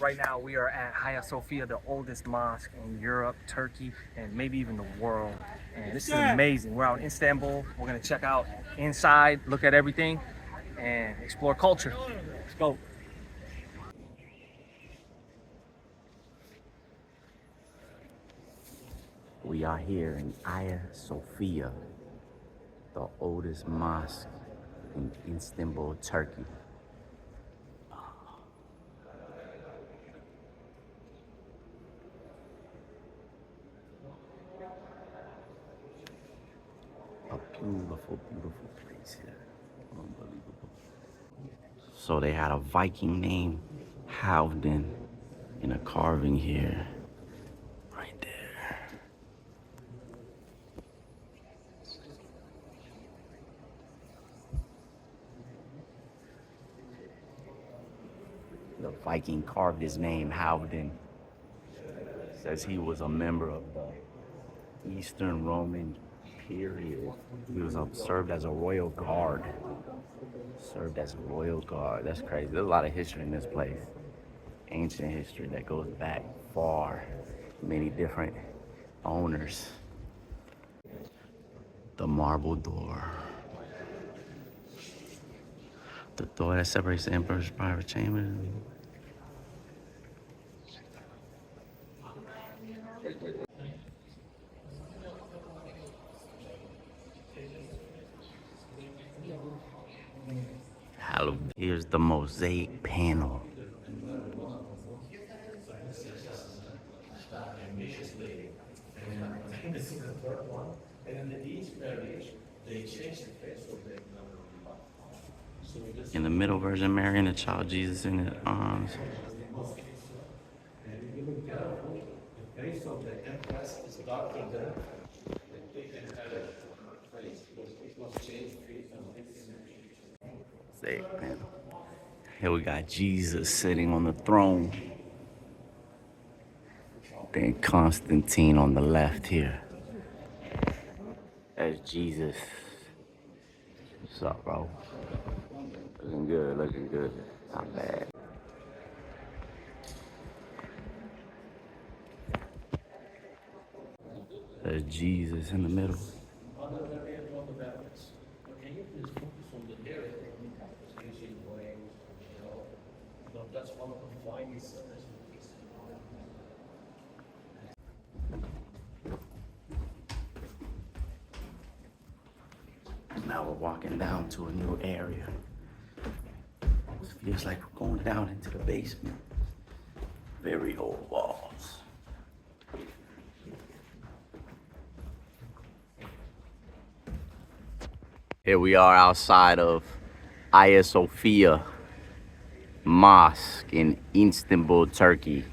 right now we are at Hagia Sophia, the oldest mosque in Europe, Turkey, and maybe even the world. And this is amazing. We're out in Istanbul. We're gonna check out inside, look at everything, and explore culture. Let's go. We are here in Hagia Sophia, the oldest mosque in Istanbul, Turkey. A beautiful, beautiful place here. Unbelievable. So they had a Viking name, Halfdan, in a carving here. Right there. The Viking carved his name, Halfdan. Says he was a member of the Eastern Roman period. He was served as a royal guard. Served as a royal guard. That's crazy. There's a lot of history in this place. Ancient history that goes back far. Many different owners. The marble door. The door that separates the emperor's private chamber. Here's the mosaic panel. In the middle version, Mary and the child Jesus in his arms. Here we got Jesus sitting on the throne. Then Constantine on the left here. That's Jesus. What's up, bro? Looking good, looking good. Not bad. There's Jesus in the middle. Now we're walking down to a new area. It feels like we're going down into the basement. Very old walls. Here we are outside of Hagia Sophia Mosque in Istanbul, Turkey.